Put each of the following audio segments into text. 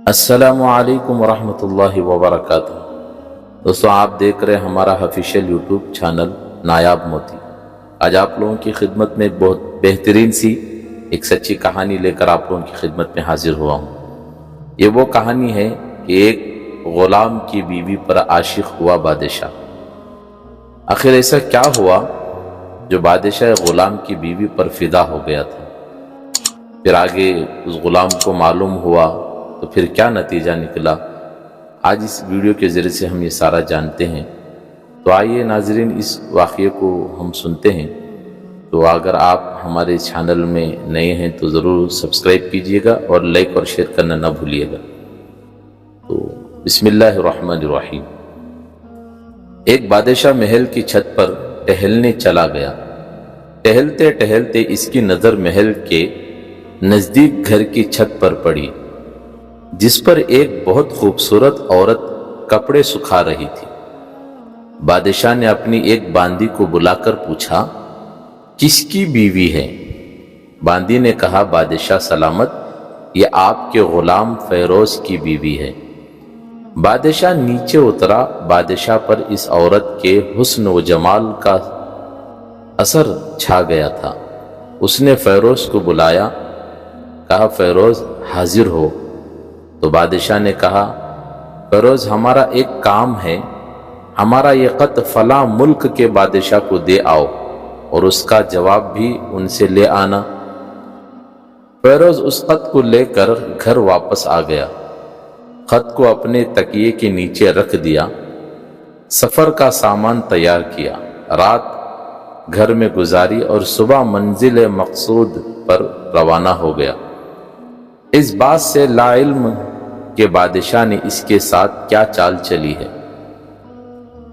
السلام علیکم ورحمۃ اللہ وبرکاتہ۔ دوستوں، آپ دیکھ رہے ہیں ہمارا آفیشیل یوٹیوب چینل نایاب موتی۔ آج آپ لوگوں کی خدمت میں ایک بہت بہترین سی ایک سچی کہانی لے کر آپ لوگوں کی خدمت میں حاضر ہوا ہوں۔ یہ وہ کہانی ہے کہ ایک غلام کی بیوی پر عاشق ہوا بادشاہ۔ آخر ایسا کیا ہوا جو بادشاہ غلام کی بیوی پر فدا ہو گیا تھا؟ پھر آگے اس غلام کو معلوم ہوا تو پھر کیا نتیجہ نکلا؟ آج اس ویڈیو کے ذریعے سے ہم یہ سارا جانتے ہیں۔ تو آئیے ناظرین، اس واقعے کو ہم سنتے ہیں۔ تو اگر آپ ہمارے چینل میں نئے ہیں تو ضرور سبسکرائب کیجئے گا اور لائک اور شیئر کرنا نہ بھولیے گا۔ تو بسم اللہ الرحمن الرحیم۔ ایک بادشاہ محل کی چھت پر ٹہلنے چلا گیا۔ ٹہلتے ٹہلتے اس کی نظر محل کے نزدیک گھر کی چھت پر پڑی، جس پر ایک بہت خوبصورت عورت کپڑے سکھا رہی تھی۔ بادشاہ نے اپنی ایک باندی کو بلا کر پوچھا، کس کی بیوی ہے؟ باندی نے کہا، بادشاہ سلامت، یہ آپ کے غلام فیروز کی بیوی ہے۔ بادشاہ نیچے اترا۔ بادشاہ پر اس عورت کے حسن و جمال کا اثر چھا گیا تھا۔ اس نے فیروز کو بلایا، کہا، فیروز حاضر ہو۔ تو بادشاہ نے کہا، فیروز، ہمارا ایک کام ہے، ہمارا یہ خط فلاں ملک کے بادشاہ کو دے آؤ اور اس کا جواب بھی ان سے لے آنا۔ فیروز اس خط کو لے کر گھر واپس آ گیا۔ خط کو اپنے تکیے کے نیچے رکھ دیا، سفر کا سامان تیار کیا، رات گھر میں گزاری اور صبح منزل مقصود پر روانہ ہو گیا۔ اس بات سے لا علم کہ بادشاہ نے اس کے ساتھ کیا چال چلی ہے۔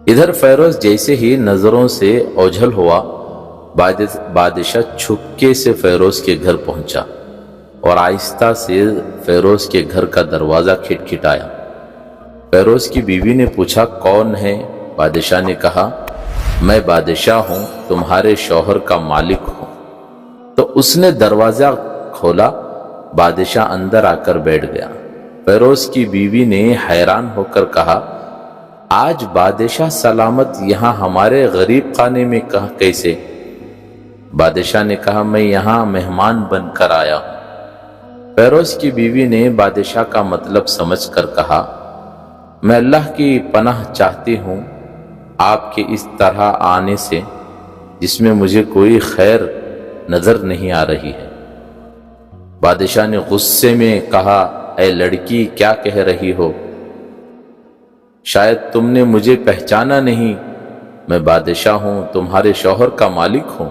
ادھر فیروز جیسے ہی نظروں سے اوجھل ہوا، بادشاہ چھپکے سے فیروز کے گھر پہنچا اور آہستہ سے فیروز کے گھر کا دروازہ کھٹکھٹایا۔ فیروز کی بیوی نے پوچھا، کون ہے؟ بادشاہ نے کہا، میں بادشاہ ہوں، تمہارے شوہر کا مالک ہوں۔ تو اس نے دروازہ کھولا۔ بادشاہ اندر آ کر بیٹھ گیا۔ فیروز کی بیوی نے حیران ہو کر کہا، آج بادشاہ سلامت یہاں ہمارے غریب خانے میں کیسے؟ بادشاہ نے کہا، میں یہاں مہمان بن کر آیا ہوں۔ فیروز کی بیوی نے بادشاہ کا مطلب سمجھ کر کہا، میں اللہ کی پناہ چاہتی ہوں آپ کے اس طرح آنے سے، جس میں مجھے کوئی خیر نظر نہیں آ رہی ہے۔ بادشاہ نے غصے میں کہا، اے لڑکی، کیا کہہ رہی ہو؟ شاید تم نے مجھے پہچانا نہیں، میں بادشاہ ہوں، تمہارے شوہر کا مالک ہوں۔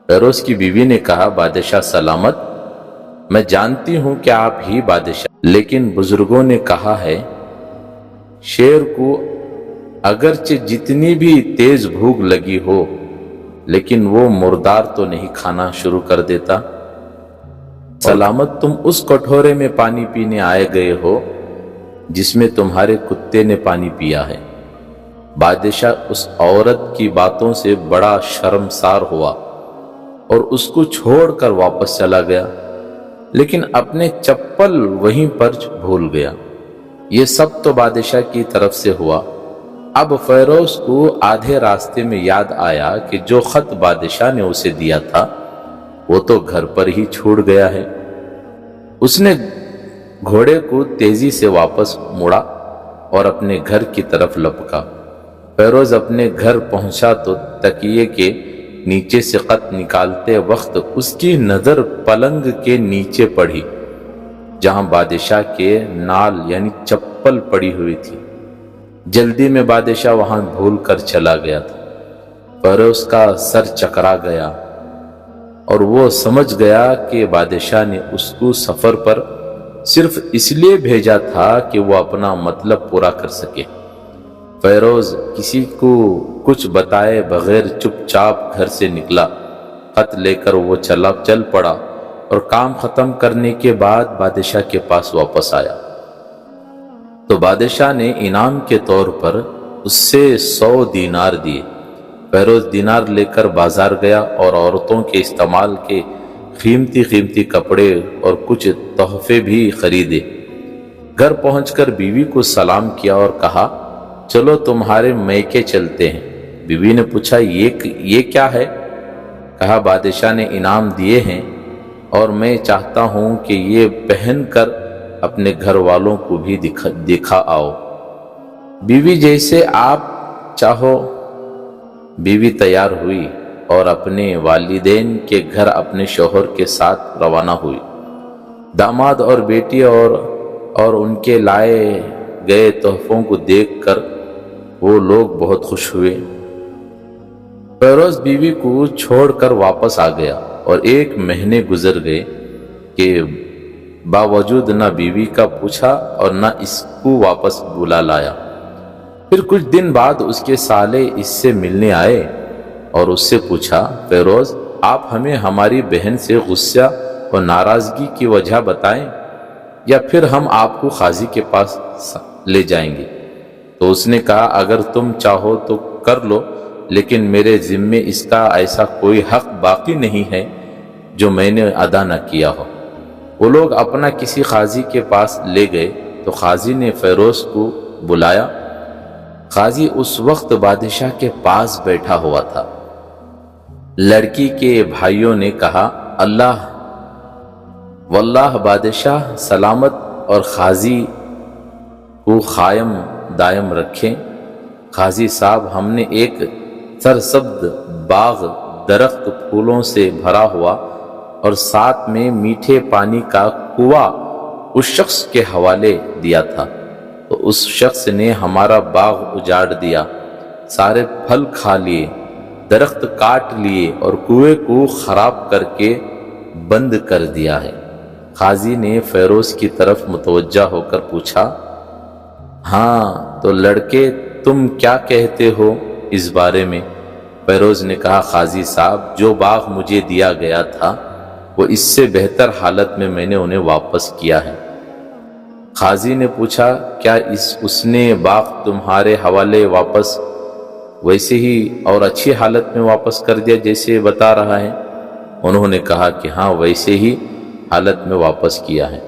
فیروز کی بیوی نے کہا، بادشاہ سلامت، میں جانتی ہوں کہ آپ ہی بادشاہ، لیکن بزرگوں نے کہا ہے، شیر کو اگرچہ جتنی بھی تیز بھوک لگی ہو لیکن وہ مردار تو نہیں کھانا شروع کر دیتا۔ سلامت، تم اس کٹورے میں پانی پینے آئے گئے ہو جس میں تمہارے کتے نے پانی پیا ہے۔ بادشاہ اس عورت کی باتوں سے بڑا شرمسار ہوا اور اس کو چھوڑ کر واپس چلا گیا، لیکن اپنے چپل وہیں پر بھول گیا۔ یہ سب تو بادشاہ کی طرف سے ہوا۔ اب فیروز کو آدھے راستے میں یاد آیا کہ جو خط بادشاہ نے اسے دیا تھا وہ تو گھر پر ہی چھوڑ گیا ہے۔ اس نے گھوڑے کو تیزی سے واپس موڑا اور اپنے گھر کی طرف لپکا۔ فیروز اپنے گھر پہنچا تو تکیے کے نیچے سے خط نکالتے وقت اس کی نظر پلنگ کے نیچے پڑی، جہاں بادشاہ کے نال یعنی چپل پڑی ہوئی تھی۔ جلدی میں بادشاہ وہاں بھول کر چلا گیا تھا۔ فیروز کا سر چکرا گیا اور وہ سمجھ گیا کہ بادشاہ نے اس کو سفر پر صرف اس لیے بھیجا تھا کہ وہ اپنا مطلب پورا کر سکے۔ فیروز کسی کو کچھ بتائے بغیر چپ چاپ گھر سے نکلا۔ خط لے کر وہ چل پڑا اور کام ختم کرنے کے بعد بادشاہ کے پاس واپس آیا تو بادشاہ نے انعام کے طور پر اس سے 100 دینار دیے۔ فیروز دینار لے کر بازار گیا اور عورتوں کے استعمال کے قیمتی کپڑے اور کچھ تحفے بھی خریدے۔ گھر پہنچ کر بیوی کو سلام کیا اور کہا چلو تمہارے میکے چلتے ہیں۔ بیوی نے پوچھا یہ کیا ہے؟ کہا بادشاہ نے انعام دیے ہیں اور میں چاہتا ہوں کہ یہ پہن کر اپنے گھر والوں کو بھی دکھا آؤ۔ بیوی جیسے آپ چاہو۔ بیوی تیار ہوئی اور اپنے والدین کے گھر اپنے شوہر کے ساتھ روانہ ہوئی۔ داماد اور بیٹی اور ان کے لائے گئے تحفوں کو دیکھ کر وہ لوگ بہت خوش ہوئے۔ فیروز بیوی کو چھوڑ کر واپس آ گیا اور 1 مہینے گزر گئے کہ باوجود نہ بیوی کا پوچھا اور نہ اس کو واپس بلا لایا۔ پھر کچھ دن بعد اس کے سالے اس سے ملنے آئے اور اس سے پوچھا فیروز آپ ہمیں ہماری بہن سے غصہ اور ناراضگی کی وجہ بتائیں یا پھر ہم آپ کو قاضی کے پاس لے جائیں گے۔ تو اس نے کہا اگر تم چاہو تو کر لو، لیکن میرے ذمے اس کا ایسا کوئی حق باقی نہیں ہے جو میں نے ادا نہ کیا ہو۔ وہ لوگ اپنا کسی قاضی کے پاس لے گئے تو قاضی نے فیروز کو بلایا۔ قاضی اس وقت بادشاہ کے پاس بیٹھا ہوا تھا۔ لڑکی کے بھائیوں نے کہا واللہ بادشاہ سلامت اور قاضی کو قائم دائم رکھیں۔ قاضی صاحب ہم نے ایک سرسبز باغ درخت پھولوں سے بھرا ہوا اور ساتھ میں میٹھے پانی کا کنواں اس شخص کے حوالے دیا تھا، تو اس شخص نے ہمارا باغ اجاڑ دیا، سارے پھل کھا لیے، درخت کاٹ لیے اور کنویں کو خراب کر کے بند کر دیا ہے۔ قاضی نے فیروز کی طرف متوجہ ہو کر پوچھا ہاں تو لڑکے تم کیا کہتے ہو اس بارے میں؟ فیروز نے کہا قاضی صاحب جو باغ مجھے دیا گیا تھا وہ اس سے بہتر حالت میں نے انہیں واپس کیا ہے۔ قاضی نے پوچھا کیا اس نے باغ تمہارے حوالے واپس ویسے ہی اور اچھی حالت میں واپس کر دیا جیسے بتا رہا ہے؟ انہوں نے کہا کہ ہاں ویسے ہی حالت میں واپس کیا ہے،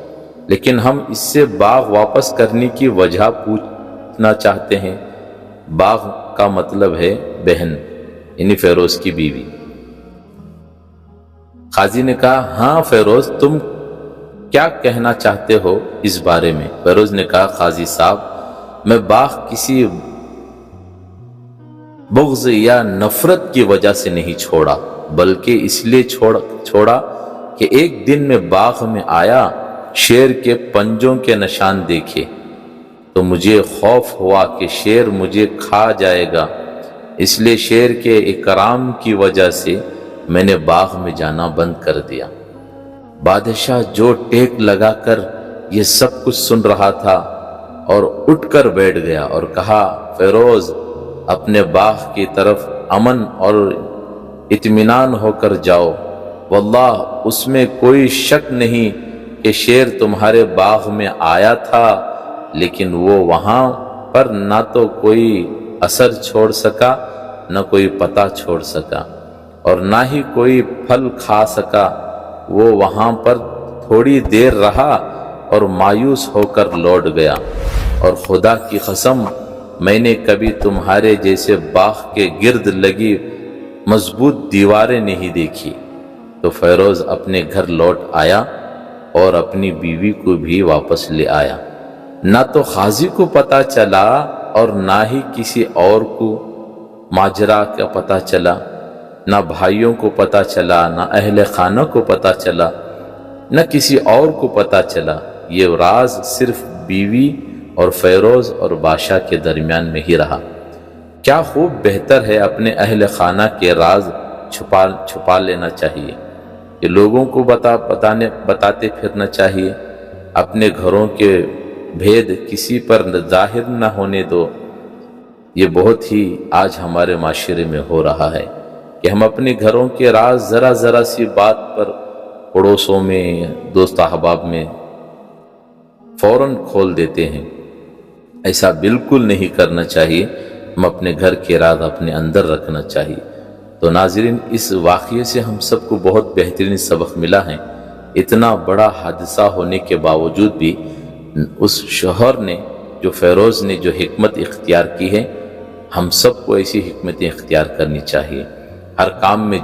لیکن ہم اس سے باغ واپس کرنے کی وجہ پوچھنا چاہتے ہیں۔ باغ کا مطلب ہے بہن، یعنی فیروز کی بیوی۔ قاضی نے کہا ہاں فیروز تم کیا کہنا چاہتے ہو اس بارے میں؟ فیروز نے کہا قاضی صاحب میں باغ کسی بغض یا نفرت کی وجہ سے نہیں چھوڑا، بلکہ اس لیے چھوڑا کہ ایک دن میں باغ میں آیا، شیر کے پنجوں کے نشان دیکھے تو مجھے خوف ہوا کہ شیر مجھے کھا جائے گا، اس لیے شیر کے اکرام کی وجہ سے میں نے باغ میں جانا بند کر دیا۔ بادشاہ جو ٹیک لگا کر یہ سب کچھ سن رہا تھا اور اٹھ کر بیٹھ گیا اور کہا فیروز اپنے باغ کی طرف امن اور اطمینان ہو کر جاؤ، واللہ اس میں کوئی شک نہیں کہ شیر تمہارے باغ میں آیا تھا، لیکن وہ وہاں پر نہ تو کوئی اثر چھوڑ سکا، نہ کوئی پتہ چھوڑ سکا اور نہ ہی کوئی پھل کھا سکا۔ وہ وہاں پر تھوڑی دیر رہا اور مایوس ہو کر لوٹ گیا، اور خدا کی قسم میں نے کبھی تمہارے جیسے باغ کے گرد لگی مضبوط دیواریں نہیں دیکھی۔ تو فیروز اپنے گھر لوٹ آیا اور اپنی بیوی کو بھی واپس لے آیا۔ نہ تو قاضی کو پتہ چلا اور نہ ہی کسی اور کو ماجرا کا پتہ چلا، نہ بھائیوں کو پتہ چلا، نہ اہل خانہ کو پتہ چلا، نہ کسی اور کو پتہ چلا۔ یہ راز صرف بیوی اور فیروز اور بادشاہ کے درمیان میں ہی رہا۔ کیا خوب بہتر ہے اپنے اہل خانہ کے راز چھپا لینا چاہیے کہ لوگوں کو بتاتے پھرنا چاہیے، اپنے گھروں کے بھید کسی پر ظاہر نہ ہونے دو۔ یہ بہت ہی آج ہمارے معاشرے میں ہو رہا ہے کہ ہم اپنے گھروں کے راز ذرا سی بات پر پڑوسوں میں، دوست احباب میں فوراً کھول دیتے ہیں۔ ایسا بالکل نہیں کرنا چاہیے، ہم اپنے گھر کے راز اپنے اندر رکھنا چاہیے۔ تو ناظرین اس واقعے سے ہم سب کو بہت بہترین سبق ملا ہے۔ اتنا بڑا حادثہ ہونے کے باوجود بھی اس شوہر نے جو فیروز نے جو حکمت اختیار کی ہے، ہم سب کو ایسی حکمتیں اختیار کرنی چاہیے۔ ہر کام میں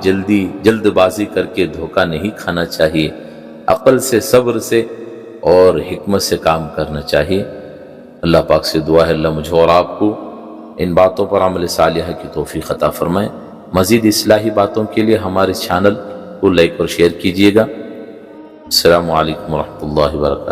جلد بازی کر کے دھوکہ نہیں کھانا چاہیے، عقل سے، صبر سے اور حکمت سے کام کرنا چاہیے۔ اللہ پاک سے دعا ہے اللہ مجھے اور آپ کو ان باتوں پر عمل صالحہ کی توفیق عطا فرمائے۔ مزید اصلاحی باتوں کے لیے ہمارے چینل کو لائک اور شیئر کیجیے گا۔ السلام علیکم ورحمۃ اللہ وبرکاتہ۔